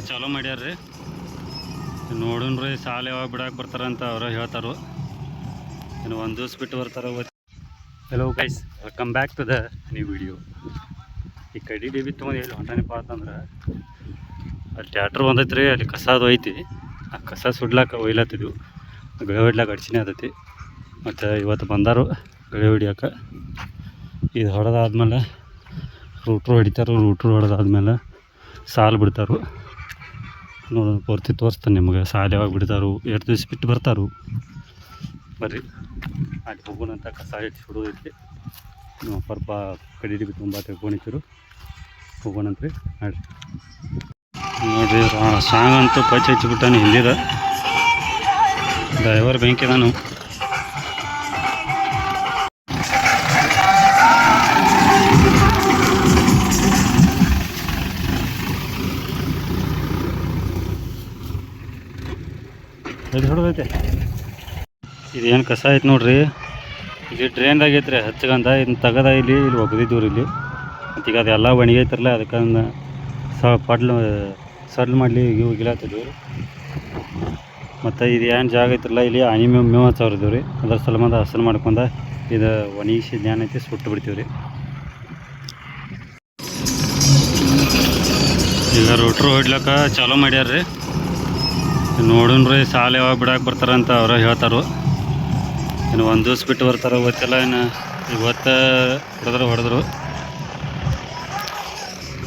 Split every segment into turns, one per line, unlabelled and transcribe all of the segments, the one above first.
ಚಾಲೂ ಮಾಡ್ಯಾರ್ರಿ. ನೋಡೋಣ್ರಿ ಸಾಲ ಯಾವಾಗ ಬಿಡಕ್ಕೆ ಬರ್ತಾರಂತ ಅವ್ರ ಹೇಳ್ತಾರೋ. ಇನ್ನು ಒಂದು ದಿವ್ಸ ಬಿಟ್ಟು ಬರ್ತಾರೋ. Hello guys, welcome back to the new video. ಈ ಕಡಿ ಡಿ ಬಿ ತೊಗೊಂಡು ಎಲ್ಲಿ ಹೊಂಟಾನಪ್ಪ ಅಂತಂದ್ರೆ ಅಲ್ಲಿ ಟ್ಯಾಟ್ರ್ ಬಂದೈತೆ ರೀ. ಅಲ್ಲಿ ಕಸದು ಐತಿ. ಆ ಕಸ ಸುಡ್ಲಾಕ ಒಯ್ಲತ್ತಿದ್ವು. ಗಳೆ ಹೊಡ್ಲಾಕ ಅಡ್ಸಿನೇ ಆದೈತಿ. ಮತ್ತು ಇವತ್ತು ಬಂದಾರು ಗಳೆ ಹೊಡಿಯೋಕೆ. ಇದು ಹೊಡೆದಾದ್ಮೇಲೆ ರೂಟ್ರು ಹೊಡಿತಾರೆ. ರೂಟ್ರು ಹೊಡೆದಾದ್ಮೇಲೆ ಸಾಲು ಬಿಡ್ತಾರು. ನೋಡೋಣ ಪೂರ್ತಿ ತೋರಿಸ್ತಾನೆ ನಿಮಗೆ. ಸಾಲು ಯಾವಾಗ ಬಿಡ್ತಾರು, ಎರಡು ದಿವ್ಸ ಬಿಟ್ಟು ಬರ್ತಾರು. ಬರ್ರಿ ಅಲ್ಲಿ ಹೋಗೋಣಂತ. ಕಸ ಹೆಚ್ಚಿ ಹೊಡೋದೈತಿ. ನೀವು ಸ್ವಲ್ಪ ಕಡಿ ಡಿಬಿ ತುಂಬ ತೆಗ್ಕೊಂಡಿದ್ರು. ಹೋಗೋಣಂತ್ರಿ ನೋಡ್ರಿ. ನೋಡಿರಿ ಸಾಂಗ್ ಅಂತೂ ಪಚ್ಚ ಹಚ್ಚಿಬಿಟ್ಟಾನೆ ಹಿಂದಿದ. ಡ್ರೈವರ್ ಬೆಂಕಿ ನಾನು. ಎಲ್ಲಿ ಹೊಡೆದೈತೆ ಇದೇನು ಕಸ ಐತೆ ನೋಡ್ರಿ. ಇಲ್ಲಿ ಡ್ರೈನ್ದಾಗ ಐತ್ರಿ ಹಚ್ಚಗಂತ. ಇದನ್ನ ತೆಗದ ಇಲ್ಲಿ ಒಗದಿದ್ದೀವ್ರಿ ಇಲ್ಲಿ. ಮತ್ತು ಈಗ ಅದೆಲ್ಲ ಒಣಗೈತಿರಲ್ಲ, ಅದಕ್ಕೆ ಸಡ್ಲು ಮಾಡಲಿ ಹೋಗಿಲಾತಿದ್ದೀವಿ. ಮತ್ತು ಇದು ಏನು ಜಾಗ ಐತಿರಲ್ಲ, ಇಲ್ಲಿ ಆನೆ ಮೇವು ಹಚ್ಚವ್ರಿದ್ದೀವಿ ರೀ. ಅದ್ರ ಸಲುವಾಗಿ ಹಸನು ಮಾಡ್ಕೊಂಡು ಇದು ಒಣಗಿಸಿ ಏನೈತಿ ಸುಟ್ಟು ಬಿಡ್ತೀವಿ ರೀ. ಈಗ ರೋಟ್ರು ಹೊಡ್ಲಕ್ಕ ಚಾಲೂ ಮಾಡ್ಯಾರ್ರಿ. ನೋಡೋಣ್ರಿ ಸಾಲ ಯಾವಾಗ ಬಿಡಕ್ಕೆ ಬರ್ತಾರಂತ ಅವ್ರ ಹೇಳ್ತಾರೋ. ಇನ್ನು ಒಂದು ದಿವ್ಸ ಬಿಟ್ಟು ಬರ್ತಾರೋ ಗೊತ್ತಿಲ್ಲ. ಇನ್ನು ಇವತ್ತು ಹೊಡೆದ್ರು.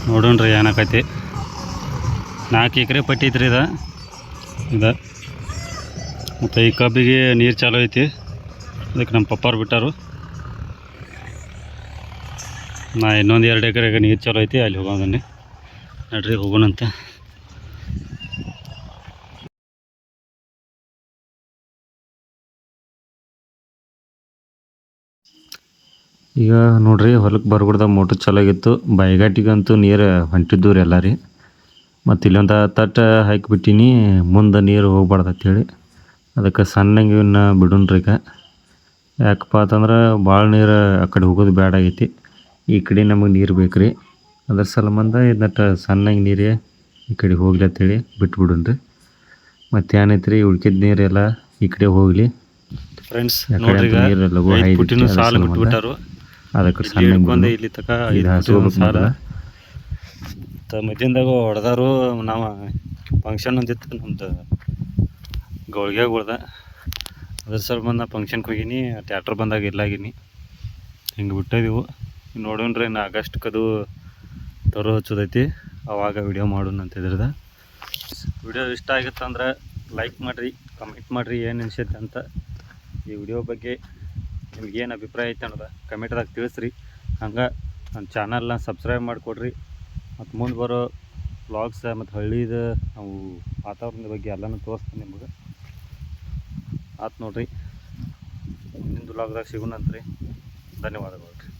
ನೋಡೋಣ್ರಿ ಏನಾಕೈತಿ. 4 ಎಕರೆ ಪಟ್ಟಿ ಐತ್ರಿ ಇದು. ಮತ್ತು ಈ ಕಬ್ಬಿಗೆ ನೀರು ಚಾಲೂ ಐತಿ. ಅದಕ್ಕೆ ನಮ್ಮ ಪಪ್ಪಾರು ಬಿಟ್ಟಾರು. ಇನ್ನೊಂದು 2 ಎಕರೆಗೆ ನೀರು ಚಾಲೂ ಐತಿ. ಅಲ್ಲಿ ಹೋಗೋದನ್ನೇ ನಡ್ರಿ ಹೋಗೋಣಂತ. ಈಗ ನೋಡ್ರಿ ಹೊಲಕ್ಕೆ ಬರ್ಬಿಡ್ದ ಮೋಟ್ರ್ ಚಾಲಾಗಿತ್ತು. ಬೈಗಾಟಿಗಂತೂ ನೀರು ಹೊಂಟಿದ್ದು ರೀ ಎಲ್ಲ ರೀ. ಮತ್ತು ಇಲ್ಲೊಂದು ತಟ್ಟು ಹಾಕಿಬಿಟ್ಟಿನಿ, ಮುಂದೆ ನೀರು ಹೋಗ್ಬಾರ್ದು ಅಂತೇಳಿ. ಅದಕ್ಕೆ ಸಣ್ಣಗೆ ಇವನ್ನ ಬಿಡೋಣ್ರಿ ಈಗ. ಯಾಕಪ್ಪ ಅಂತಂದ್ರೆ ಭಾಳ ನೀರು ಆ ಕಡೆ ಹೋಗೋದು ಬೇಡ ಆಗೈತಿ. ಈ ಕಡೆ ನಮಗೆ ನೀರು ಬೇಕು ರೀ. ಅದ್ರ ಸಲುವಾಗಿ ಇದನ್ನ ಸಣ್ಣಗೆ ನೀರೇ ಈ ಕಡೆ ಹೋಗ್ಲಿ ಅಂತೇಳಿ ಬಿಟ್ಬಿಡೋಣ್ರಿ. ಮತ್ತು ಏನೈತೆ ರೀ ಉಳ್ಕಿದ ನೀರೆಲ್ಲ ಈ ಕಡೆ ಹೋಗಲಿ ಫ್ರೆಂಡ್ಸ್. ನೋಡ್ರಿ ನೀರೆಲ್ಲ ಸಾಲು ಬಿಟ್ಬಿಟ್ಟಾರು. ಅದಕ್ಕೆ ಸಣ್ಣ ಇಲ್ಲಿ ತಕ ಸಾಲ ಮಧ್ಯಾಹ್ನದಾಗ ಹೊಡೆದಾರು. ನಾವು ಫಂಕ್ಷನ್ ಅಂದಿತ್ತು ನಮ್ದು ಗೌಳ್ಗೆಗಳ್ದ. ಅದ್ರ ಸಲ ನಾ ಫಂಕ್ಷನ್ಗೆ ಹೋಗೀನಿ. ಟ್ಯಾಟ್ರ್ ಬಂದಾಗ ಇಲ್ಲಾಗಿನಿ. ಹಿಂಗೆ ಬಿಟ್ಟಿದ್ದೆವು. ನೋಡೋಣ್ರಿ ಇನ್ನು ಆಗಸ್ಟ್ಕದು ತರೋ ಹಚ್ಚೋದೈತಿ. ಅವಾಗ ವಿಡಿಯೋ ಮಾಡೋಣ ಅಂತ ಇದ್ರದ. ವಿಡಿಯೋ ಇಷ್ಟ ಆಗಿತ್ತಂದ್ರೆ ಲೈಕ್ ಮಾಡಿರಿ, ಕಮೆಂಟ್ ಮಾಡಿರಿ ಏನು ಅನಿಸುತ್ತೆ ಅಂತ. ಈ ವಿಡಿಯೋ ಬಗ್ಗೆ ನಿಮ್ಗೇನು ಅಭಿಪ್ರಾಯ ಐತೆ ಅನ್ನೋದು ಕಮೆಂಟ್ದಾಗ ತಿಳಿಸ್ರಿ. ಹಂಗೆ ನನ್ನ ಚಾನಲ್ನ ಸಬ್ಸ್ಕ್ರೈಬ್ ಮಾಡಿಕೊಡ್ರಿ. ಮತ್ತು ಮುಂದೆ ಬರೋ ವ್ಲಾಗ್ಸ್ ಮತ್ತು ಹಳ್ಳಿದು ನಾವು ವಾತಾವರಣದ ಬಗ್ಗೆ ಎಲ್ಲನೂ ತೋರಿಸ್ತೀನಿ ನಿಮಗೆ. ಆಯ್ತು ನೋಡಿರಿ, ಮುಂದಿನ ವ್ಲಾಗ್ದಾಗ ಸಿಗೋಣಂತ್ರಿ. ಧನ್ಯವಾದಗಳು ರೀ.